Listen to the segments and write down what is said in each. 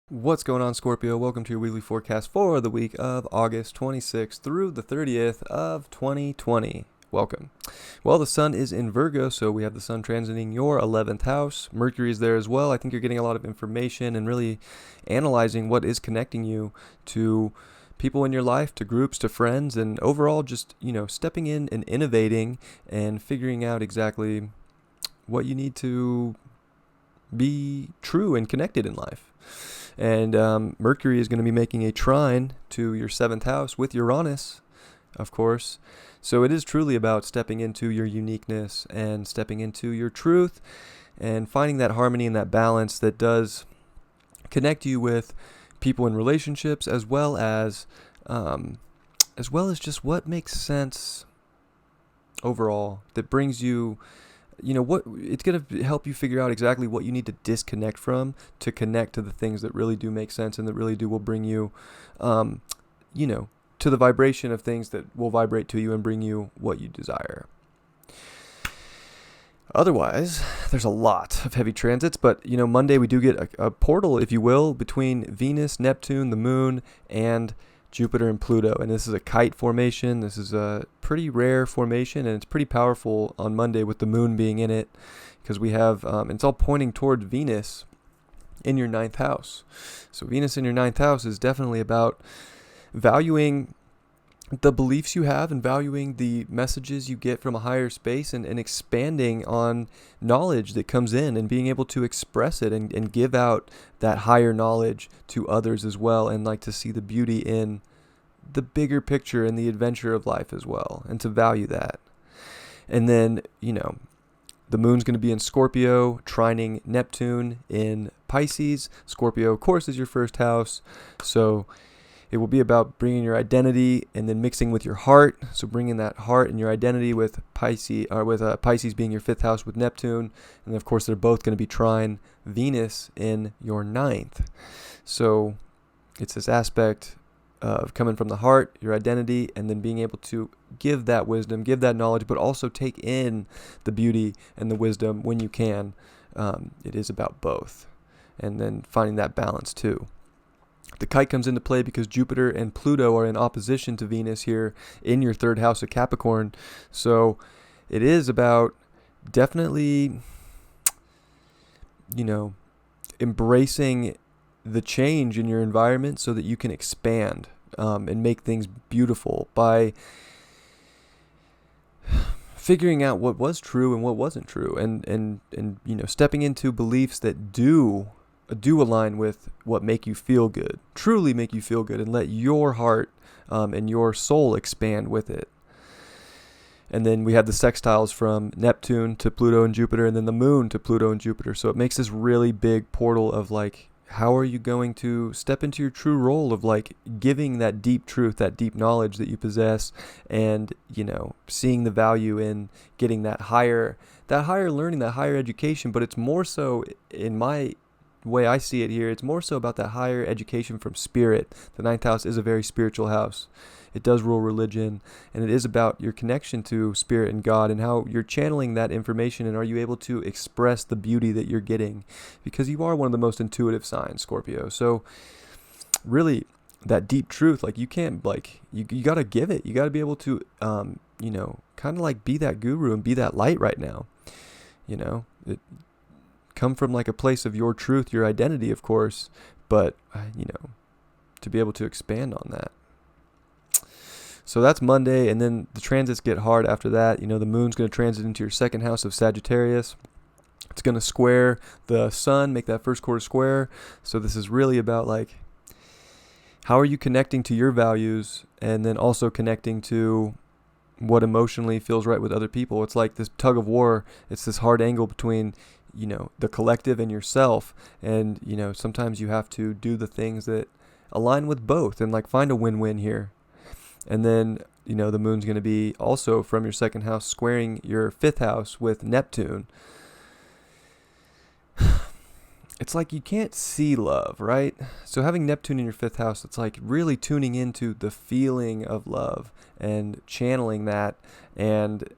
What's going on, Scorpio? Welcome to your weekly forecast for the week of August 26th through the 30th of 2020. Welcome. Well, the sun is in Virgo, so we have the sun transiting your 11th house. Mercury is there as well. I think you're getting a lot of information and really analyzing what is connecting you to people in your life, to groups, to friends, and overall just, stepping in and innovating and figuring out exactly what you need to be true and connected in life. And Mercury is going to be making a trine to your 7th house with Uranus, of course. So it is truly about stepping into your uniqueness and stepping into your truth and finding that harmony and that balance that does connect you with people in relationships as well as just what makes sense overall, that brings you what it's going to help you figure out exactly what you need to disconnect from to connect to the things that really do make sense and that really will bring you to the vibration of things that will vibrate to you and bring you what you desire. Otherwise, there's a lot of heavy transits, but Monday we do get a portal, if you will, between Venus, Neptune, the moon, and Jupiter and Pluto, and this is a kite formation. This is a pretty rare formation, and it's pretty powerful on Monday with the moon being in it, because we have it's all pointing toward Venus in your 9th house. So Venus in your 9th house is definitely about valuing the beliefs you have and valuing the messages you get from a higher space and expanding on knowledge that comes in and being able to express it and give out that higher knowledge to others as well, and like to see the beauty in the bigger picture and the adventure of life as well, and to value that. And then, the moon's going to be in Scorpio, trining Neptune in Pisces. Scorpio, of course, is your first house, so it will be about bringing your identity and then mixing with your heart. So bringing that heart and your identity with Pisces, or with Pisces being your 5th house with Neptune. And of course, they're both going to be trine Venus in your 9th. So it's this aspect of coming from the heart, your identity, and then being able to give that wisdom, give that knowledge, but also take in the beauty and the wisdom when you can. It is about both. And then finding that balance too. The kite comes into play because Jupiter and Pluto are in opposition to Venus here in your 3rd house of Capricorn. So it is about definitely, embracing the change in your environment so that you can expand and make things beautiful by figuring out what was true and what wasn't true, and stepping into beliefs that do align with what make you feel good, truly make you feel good, and let your heart and your soul expand with it. And then we have the sextiles from Neptune to Pluto and Jupiter, and then the moon to Pluto and Jupiter. So it makes this really big portal of how are you going to step into your true role of giving that deep truth, that deep knowledge that you possess, and seeing the value in getting that higher learning, that higher education. But it's more so, in my way I see it here, it's more so about that higher education from spirit. The 9th house is a very spiritual house. It does rule religion, and it is about your connection to spirit and God and how you're channeling that information, and are you able to express the beauty that you're getting, because you are one of the most intuitive signs, Scorpio. So really that deep truth, you can't you got to give it. You got to be able to kind of be that guru and be that light right now. It come from a place of your truth, your identity, of course, but to be able to expand on that. So that's Monday, and then the transits get hard after that. The moon's going to transit into your 2nd house of Sagittarius. It's going to square the sun, make that first quarter square. So this is really about how are you connecting to your values, and then also connecting to what emotionally feels right with other people. It's like this tug of war. It's this hard angle between the collective and yourself, and sometimes you have to do the things that align with both and find a win-win here. And then the moon's going to be also from your 2nd house squaring your 5th house with Neptune. It's you can't see love, right? So having Neptune in your 5th house, it's really tuning into the feeling of love and channeling that, and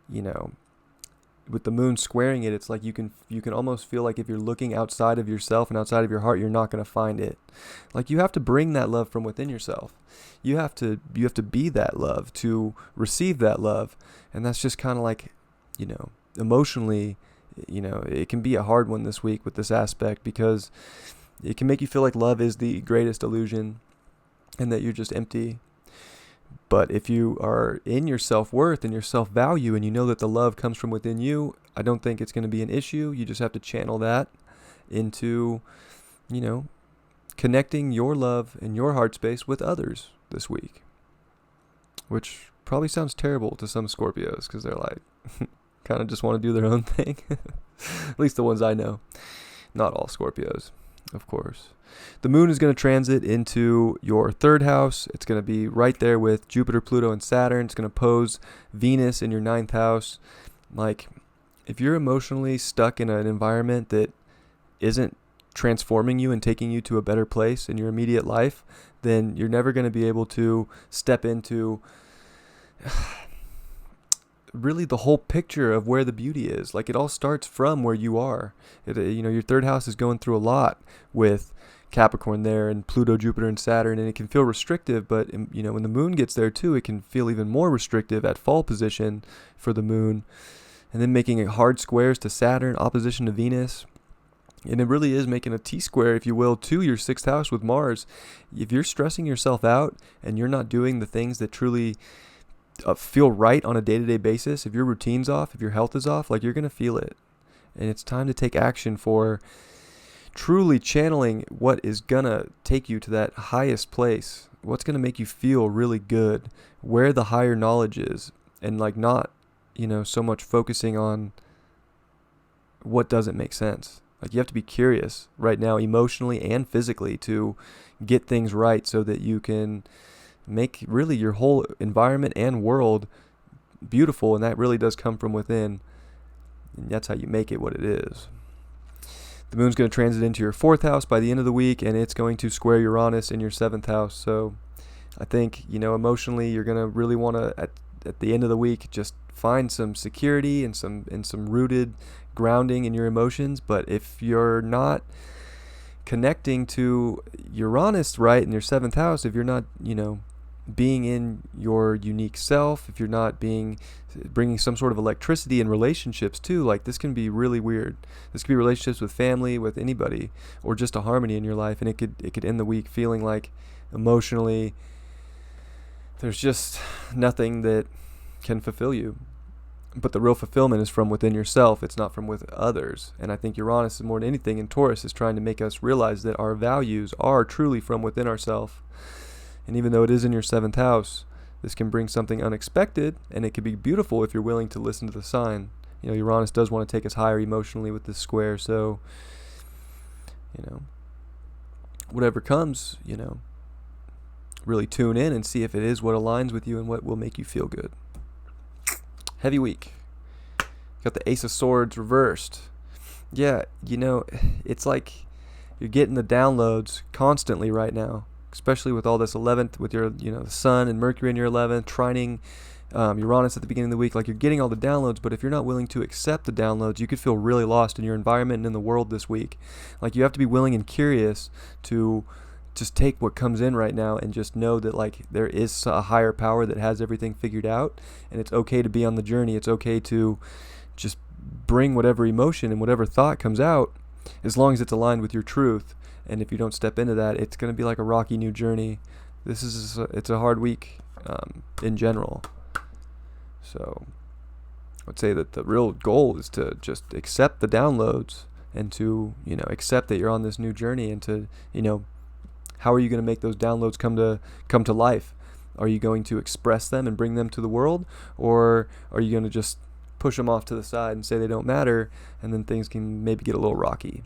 with the moon squaring it, it's like you can almost feel like if you're looking outside of yourself and outside of your heart, you're not going to find it. Like you have to bring that love from within yourself. You have to be that love to receive that love. And that's just kind of like, emotionally, it can be a hard one this week with this aspect, because it can make you feel like love is the greatest illusion and that you're just empty. But if you are in your self-worth and your self-value and you know that the love comes from within you, I don't think it's going to be an issue. You just have to channel that into, connecting your love and your heart space with others this week. Which probably sounds terrible to some Scorpios, because they're like, kind of just want to do their own thing. At least the ones I know. Not all Scorpios, of course. The moon is going to transit into your third house. It's going to be right there with Jupiter, Pluto, and Saturn. It's going to pose Venus in your ninth house. Like, if you're emotionally stuck in an environment that isn't transforming you and taking you to a better place in your immediate life, then you're never going to be able to step into really the whole picture of where the beauty is. Like, it all starts from where you are. Your third house is going through a lot with Capricorn there and Pluto, Jupiter, and Saturn, and it can feel restrictive, but when the moon gets there too, it can feel even more restrictive at fall position for the moon, and then making it hard squares to Saturn, opposition to Venus. And it really is making a T-square, if you will, to your sixth house with Mars. If you're stressing yourself out and you're not doing the things that truly feel right on a day-to-day basis, if your routine's off, if your health is off, like, you're going to feel it. And it's time to take action for truly channeling what is going to take you to that highest place, what's going to make you feel really good, where the higher knowledge is, and like not, so much focusing on what doesn't make sense. Like, you have to be curious right now, emotionally and physically, to get things right so that you can make really your whole environment and world beautiful. And that really does come from within. And that's how you make it what it is. The moon's going to transit into your fourth house by the end of the week, and it's going to square Uranus in your seventh house. So I think, emotionally, you're going to really want to, at the end of the week, just find some security and some rooted grounding in your emotions. But if you're not connecting to Uranus right in your seventh house, if you're not, being in your unique self, if you're not bringing some sort of electricity in relationships too, like, this can be really weird. This could be relationships with family, with anybody, or just a harmony in your life, and it could end the week feeling like emotionally there's just nothing that can fulfill you. But the real fulfillment is from within yourself. It's not from with others. And I think Uranus, is more than anything in Taurus, is trying to make us realize that our values are truly from within ourselves. And even though it is in your seventh house, this can bring something unexpected, and it can be beautiful if you're willing to listen to the sign. Uranus does want to take us higher emotionally with this square, so, whatever comes, really tune in and see if it is what aligns with you and what will make you feel good. Heavy week. Got the Ace of Swords reversed. Yeah, it's like you're getting the downloads constantly right now. Especially with all this 11th, with your, the Sun and Mercury in your 11th, trining Uranus at the beginning of the week. Like, you're getting all the downloads, but if you're not willing to accept the downloads, you could feel really lost in your environment and in the world this week. Like, you have to be willing and curious to just take what comes in right now and just know that, like, there is a higher power that has everything figured out, and it's okay to be on the journey. It's okay to just bring whatever emotion and whatever thought comes out, as long as it's aligned with your truth. And if you don't step into that, it's going to be like a rocky new journey. It's a hard week in general. So I would say that the real goal is to just accept the downloads and to, accept that you're on this new journey, and to, how are you going to make those downloads come to life? Are you going to express them and bring them to the world, or are you going to just push them off to the side and say they don't matter, and then things can maybe get a little rocky?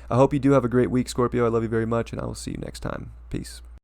I hope you do have a great week, Scorpio. I love you very much, and I will see you next time. Peace.